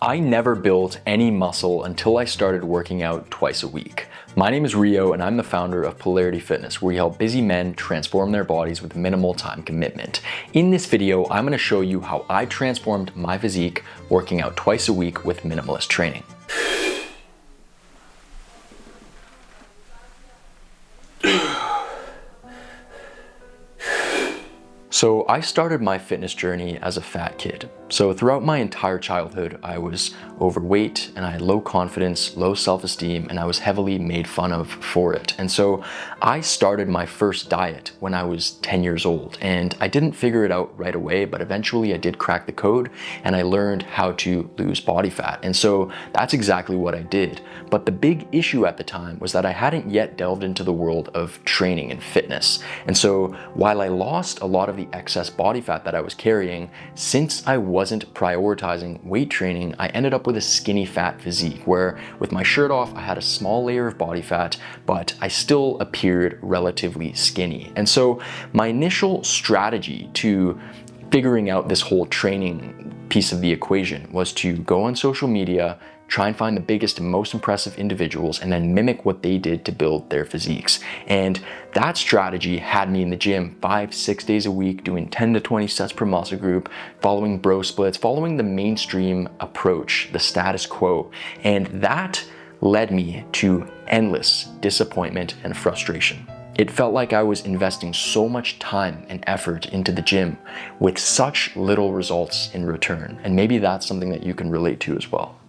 I never built any muscle until I started working out twice a week. My name is Rio and I'm the founder of Polarity Fitness, where we help busy men transform their bodies with minimal time commitment. In this video, I'm going to show you how I transformed my physique working out twice a week with minimalist training. So I started my fitness journey as a fat kid. So throughout my entire childhood, I was overweight and I had low confidence, low self-esteem, and I was heavily made fun of for it. And so I started my first diet when I was 10 years old, and I didn't figure it out right away, but eventually I did crack the code and I learned how to lose body fat. And so that's exactly what I did. But the big issue at the time was that I hadn't yet delved into the world of training and fitness. And so while I lost a lot of the excess body fat that I was carrying, since I wasn't prioritizing weight training, I ended up with a skinny fat physique where with my shirt off, I had a small layer of body fat, but I still appeared relatively skinny. And so my initial strategy to figuring out this whole training piece of the equation was to go on social media, try and find the biggest and most impressive individuals, and then mimic what they did to build their physiques. And that strategy had me in the gym 5-6 days a week, doing 10 to 20 sets per muscle group, following bro splits, following the mainstream approach, the status quo. And that led me to endless disappointment and frustration. It felt like I was investing so much time and effort into the gym with such little results in return. And maybe that's something that you can relate to as well.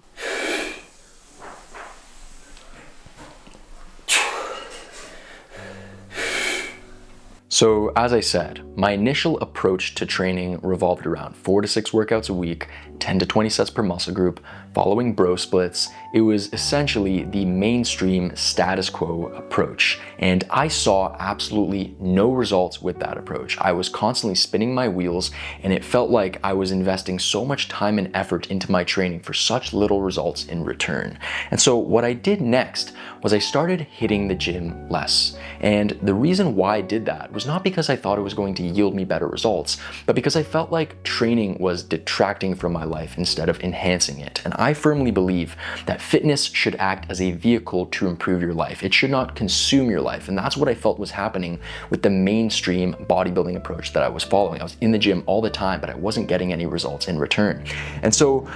So as I said, my initial approach to training revolved around 4 to 6 workouts a week, 10 to 20 sets per muscle group, following bro splits. It was essentially the mainstream status quo approach. And I saw absolutely no results with that approach. I was constantly spinning my wheels and it felt like I was investing so much time and effort into my training for such little results in return. And so what I did next was I started hitting the gym less. And the reason why I did that was not because I thought it was going to yield me better results, but because I felt like training was detracting from my life instead of enhancing it. And I firmly believe that fitness should act as a vehicle to improve your life. It should not consume your life. And that's what I felt was happening with the mainstream bodybuilding approach that I was following. I was in the gym all the time, but I wasn't getting any results in return. And so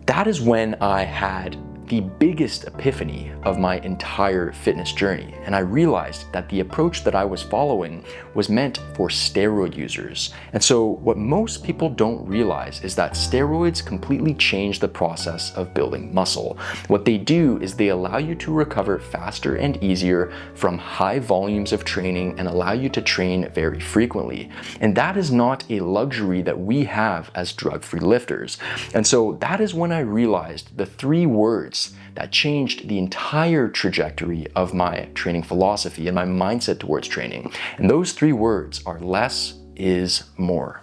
that is when I had the biggest epiphany of my entire fitness journey. And I realized that the approach that I was following was meant for steroid users. And so what most people don't realize is that steroids completely change the process of building muscle. What they do is they allow you to recover faster and easier from high volumes of training and allow you to train very frequently. And that is not a luxury that we have as drug-free lifters. And so that is when I realized the 3 words that changed the entire trajectory of my training philosophy and my mindset towards training. And those 3 words are less is more.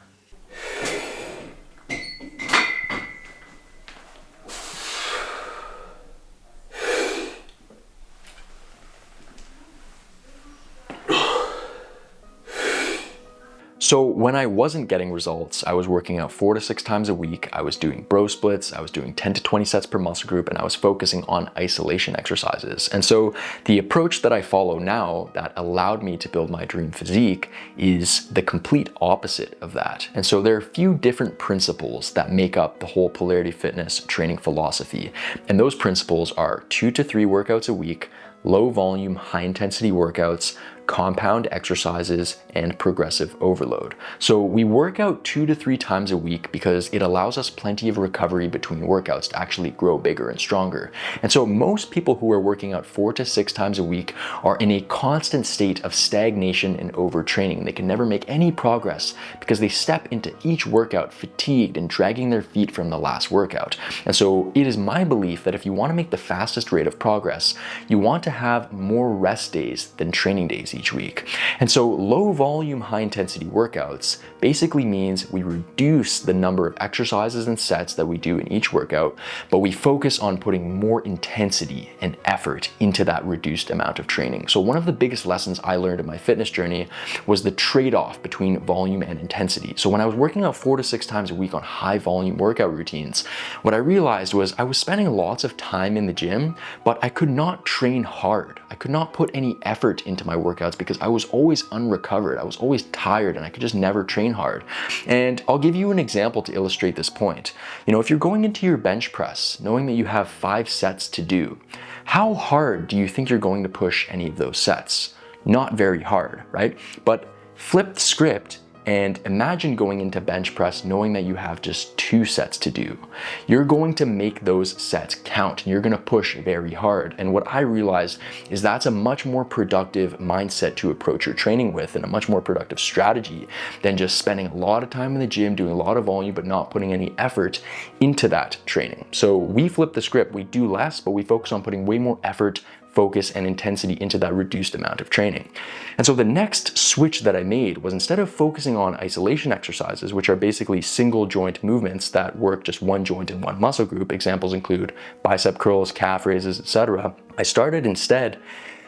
So when I wasn't getting results, I was working out 4 to 6 times a week. I was doing bro splits, I was doing 10 to 20 sets per muscle group, and I was focusing on isolation exercises. And so the approach that I follow now that allowed me to build my dream physique is the complete opposite of that. And so there are a few different principles that make up the whole Polarity Fitness training philosophy. And those principles are 2 to 3 workouts a week, low volume, high intensity workouts, compound exercises, and progressive overload. So we work out 2 to 3 times a week because it allows us plenty of recovery between workouts to actually grow bigger and stronger. And so most people who are working out 4 to 6 times a week are in a constant state of stagnation and overtraining. They can never make any progress because they step into each workout fatigued and dragging their feet from the last workout. And so it is my belief that if you want to make the fastest rate of progress, you want to have more rest days than training days each week. And so low volume, high intensity workouts basically means we reduce the number of exercises and sets that we do in each workout, but we focus on putting more intensity and effort into that reduced amount of training. So one of the biggest lessons I learned in my fitness journey was the trade-off between volume and intensity. So when I was working out 4 to 6 times a week on high volume workout routines, what I realized was I was spending lots of time in the gym, but I could not train hard. I could not put any effort into my workouts because I was always unrecovered. I was always tired and I could just never train hard. And I'll give you an example to illustrate this point. You know, if you're going into your bench press, knowing that you have 5 sets to do, how hard do you think you're going to push any of those sets? Not very hard, right? But flip the script and imagine going into bench press knowing that you have just 2 sets to do. You're going to make those sets count and you're going to push very hard. And what I realized is that's a much more productive mindset to approach your training with, and a much more productive strategy than just spending a lot of time in the gym doing a lot of volume but not putting any effort into that training. So we flip the script. We do less, but we focus on putting way more effort, focus, and intensity into that reduced amount of training. And so the next switch that I made was, instead of focusing on isolation exercises, which are basically single joint movements that work just one joint in one muscle group, examples include bicep curls, calf raises, etc., I started instead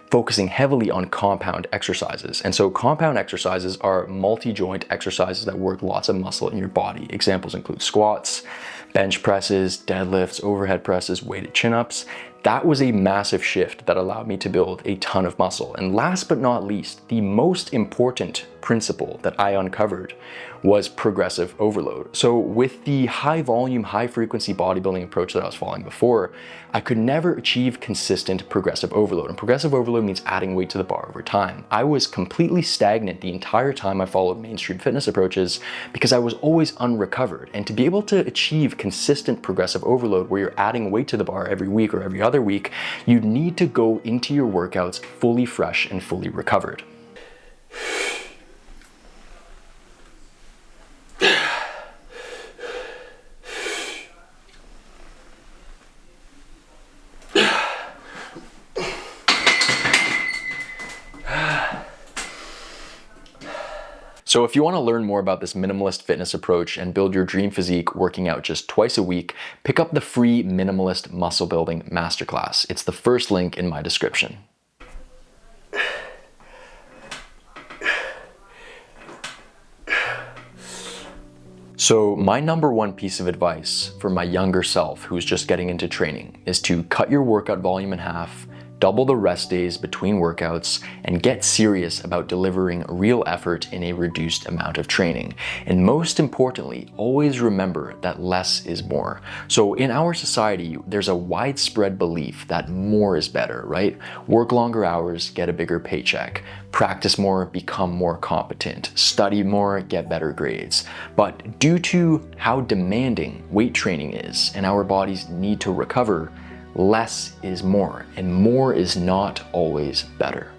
focusing heavily on compound exercises. And so compound exercises are multi-joint exercises that work lots of muscle in your body. Examples include squats, bench presses, deadlifts, overhead presses, weighted chin-ups. That was a massive shift that allowed me to build a ton of muscle. And last but not least, the most important principle that I uncovered was progressive overload. So with the high volume, high frequency bodybuilding approach that I was following before, I could never achieve consistent progressive overload. And progressive overload means adding weight to the bar over time. I was completely stagnant the entire time I followed mainstream fitness approaches because I was always unrecovered. And to be able to achieve consistent progressive overload where you're adding weight to the bar every week or every other week, you need to go into your workouts fully fresh and fully recovered. So if you want to learn more about this minimalist fitness approach and build your dream physique working out just twice a week, pick up the free Minimalist Muscle Building Masterclass. It's the first link in my description. So my number one piece of advice for my younger self who's just getting into training is to cut your workout volume in half, double the rest days between workouts, and get serious about delivering real effort in a reduced amount of training. And most importantly, always remember that less is more. So in our society, there's a widespread belief that more is better, right? Work longer hours, get a bigger paycheck. Practice more, become more competent. Study more, get better grades. But due to how demanding weight training is and our bodies need to recover, less is more, and more is not always better.